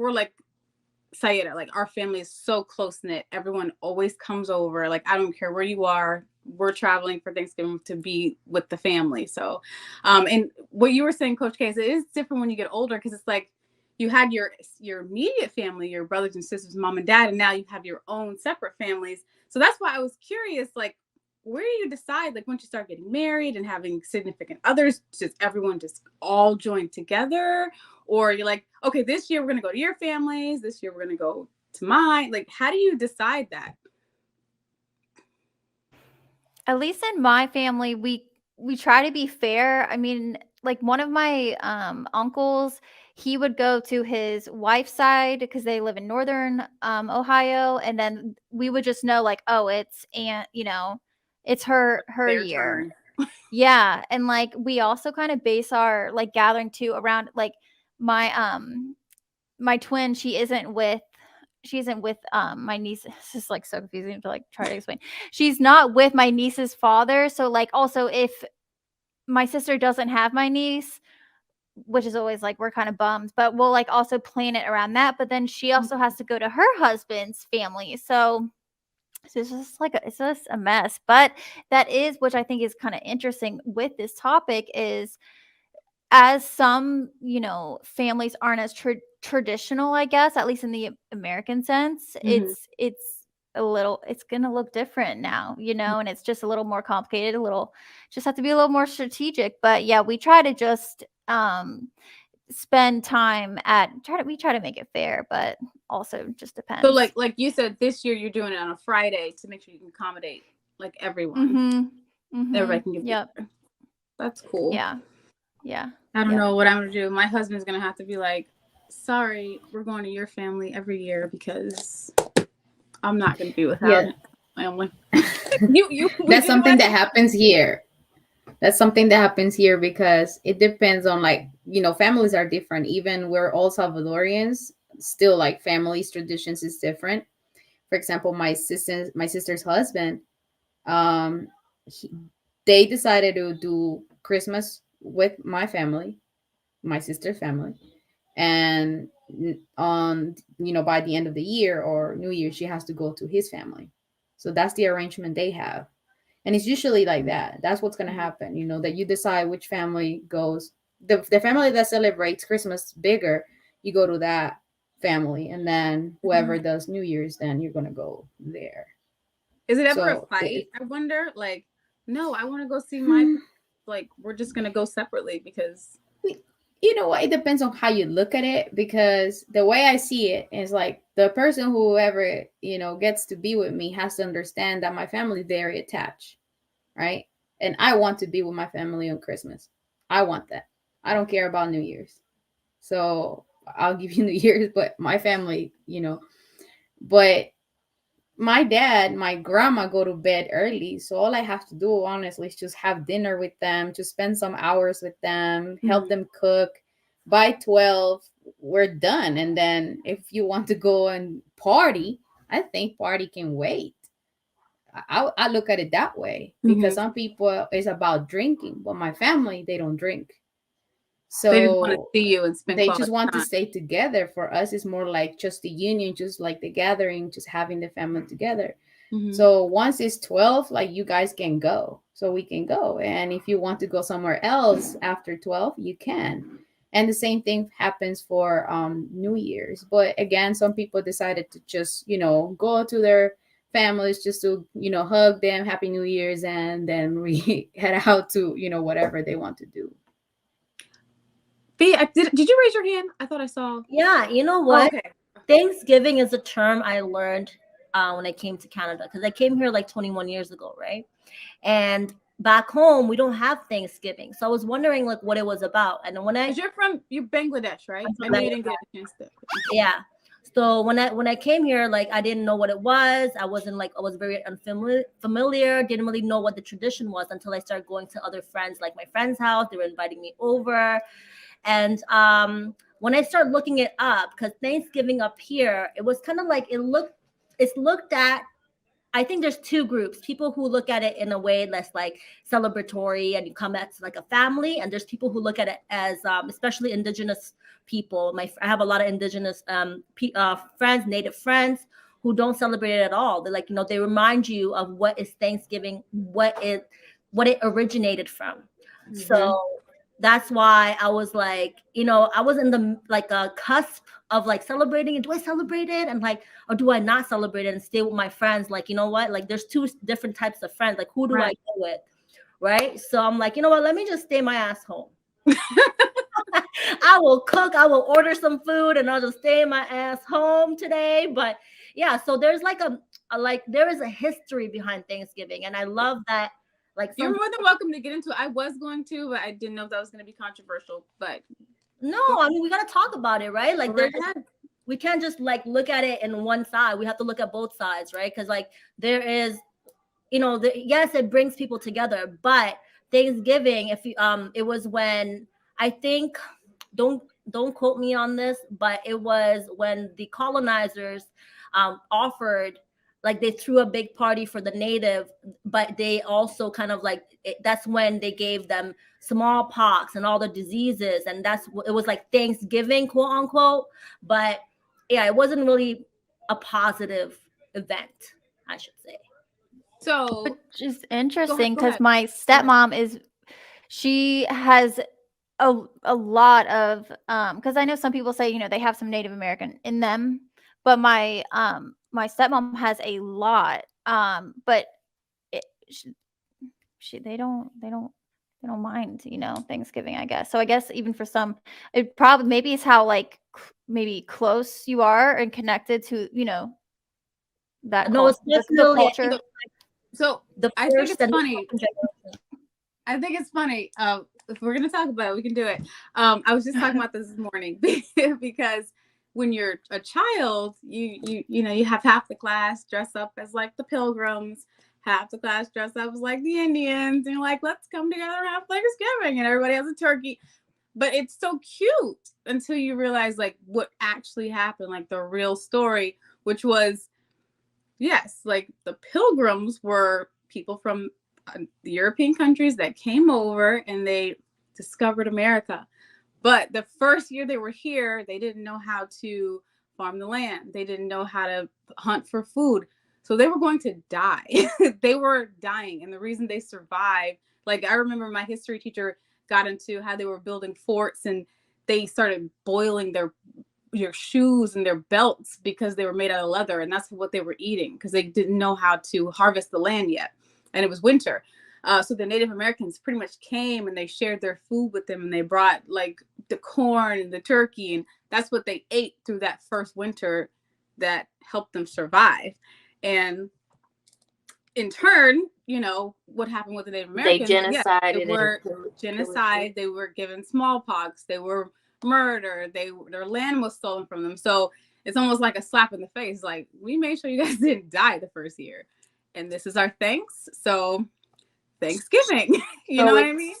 we're like Sayeda, like our family is so close knit. Everyone always comes over. Like I don't care where you are. We're traveling for Thanksgiving to be with the family. So, and what you were saying, Coach K, is it is different when you get older because it's like you had your immediate family, your brothers and sisters, mom and dad, and now you have your own separate families. So that's why I was curious, like, where do you decide, like, once you start getting married and having significant others, does everyone just all join together? Or you're like, okay, this year we're going to go to your families. This year we're going to go to mine. Like, how do you decide that? At least in my family, we try to be fair. I mean, like one of my uncles, he would go to his wife's side because they live in northern Ohio, and then we would just know like, oh, it's aunt, it's her Their year. turn. Yeah, and like we also kind of base our like gathering too around like my my twin, she isn't with my niece. It's just like so confusing to like try to explain. She's not with my niece's father. So like also if my sister doesn't have my niece, which is always like we're kind of bummed, but we'll like also plan it around that. But then she also has to go to her husband's family. So it's just like it's just a mess. But that is which I think is kind of interesting with this topic is as some, families aren't as traditional, I guess, at least in the American sense, Mm-hmm. it's gonna look different now, and it's just a little more complicated, just have to be a little more strategic. But yeah, we try to just spend time we try to make it fair, but also just So depends. like you said, this year you're doing it on a Friday to make sure you can accommodate like everyone. Mhm. Everybody Mhm. can get Yep. together. That's cool. Yeah. Yeah. I don't Yep. know what I'm gonna do. My husband's gonna have to be like, sorry, we're going to your family every year because I'm not gonna be without Yeah, him. Family. You we that's did it something last that year. happens here. That's something that happens here because it depends on, like, families are different. Even we're all Salvadorians, still like families traditions is different. For example, my sister's husband, um he, they decided to do Christmas with my family, my sister's family, and on by the end of the year or New Year she has to go to his family. So that's the arrangement they have, and it's usually like that. That's what's going to happen, that you decide which family goes. The family that celebrates Christmas bigger, you go to that family, and then whoever Mhm. does New Year's, then you're going to go there. Is it ever a So fight? I wonder. Like, no, I want to go see my. hmm, Like, we're just gonna go separately because. you know what, it depends on how you look at it, because the way I see it is like the person, whoever gets to be with me, has to understand that my family is very attached, right? And I want to be with my family on Christmas. I want that. I don't care about New Year's. So I'll give you New Year's, but my family, but my dad, my grandma go to bed early. So all I have to do, honestly, is just have dinner with them, just spend some hours with them, help Mhm. them cook. By 12, we're done. And then if you want to go and party, I think party can wait. I look at it that way, because Mhm. some people it's about drinking, but my family, they don't drink. They just want to So see you and spend they just quality want to time. stay together. For us, it's more like just the union, just like the gathering, just having the family together. Mhm. So once it's 12, like, you guys can go. So we can go. And if you want to go somewhere else after 12, you can. And the same thing happens for New Year's. But again, some people decided to just, go to their families just to, hug them, Happy New Year's, and then we head out to, whatever they want to do. B, did you raise your hand? I thought I saw. Yeah, you know Oh, what? okay. Thanksgiving is a term I learned when I came to Canada because I came here like 21 years ago, right? And back home we don't have Thanksgiving, so I was wondering like what it was about. And then Because you're Bangladesh, right? I'm I from know you didn't get Bangladesh, a chance to. yeah. So when I came here, like I didn't know what it was. I was very unfamiliar. Didn't really know what the tradition was until I started going to other friends, like my friend's house. They were inviting me over, and when I started looking it up, because Thanksgiving up here, it was kind of like it's looked at I think there's two groups: people who look at it in a way that's like celebratory and you come as like a family, and there's people who look at it as especially indigenous people. I have a lot of indigenous friends, native friends, who don't celebrate it at all. They're like, they remind you of what is Thanksgiving, what it originated from. Mhm. So that's why I was like, I was in the like a cusp of like celebrating it. Do I celebrate it? And like, or do I not celebrate it and stay with my friends? Like, you know what? Like, there's two different types of friends. Like, who do I Right. go with? Right. So I'm like, you know what? Let me just stay my ass home. I will cook, I will order some food, and I'll just stay my ass home today. But yeah, so there's like there is a history behind Thanksgiving, and I love that. Like, You're more than welcome to get into it. I was going to, but I didn't know if that was going to be controversial. But no, I mean, we got to talk about it, right? Like, go right ahead. we can't just like look at it in one side. We have to look at both sides, right? Because like there is, yes, it brings people together, but Thanksgiving, if you it was when, I think, don't quote me on this, but it was when the colonizers offered, like, they threw a big party for the native, but they also kind of like that's when they gave them smallpox and all the diseases, and it was like Thanksgiving, quote unquote. But yeah, it wasn't really a positive event, I should say. So Which is interesting go because ahead. my stepmom she has a lot of because I know some people say they have some Native American in them, but my stepmom has a lot, but it, they don't mind Thanksgiving, I guess. So I guess even for some, it probably maybe it's how like maybe close you are and connected to that No, it's the definitely culture. So the I think first it's and funny. second generation. I think it's funny. If we're gonna talk about it, we can do it. I was just talking about this morning because when you're a child, you have half the class dress up as like the Pilgrims, half the class dress up as like the Indians, and you're like, let's come together and have Thanksgiving, and everybody has a turkey. But it's so cute until you realize like what actually happened, like the real story, which was, yes, like the Pilgrims were people from the European countries that came over and they discovered America. But the first year they were here, they didn't know how to farm the land. They didn't know how to hunt for food. So they were going to die. They were dying. And the reason they survived, like I remember my history teacher got into how they were building forts and they started boiling their shoes and their belts because they were made out of leather, and that's what they were eating because they didn't know how to harvest the land yet, and it was winter. So the Native Americans pretty much came and they shared their food with them, and they brought like the corn and the turkey, and that's what they ate through that first winter that helped them survive. And in turn, what happened with the Native Americans? They genocided. They were genocide. They were given smallpox. They were murdered. Their land was stolen from them. So it's almost like a slap in the face. Like, we made sure you guys didn't die the first year, and this is our thanks. So Thanksgiving, you know what I mean?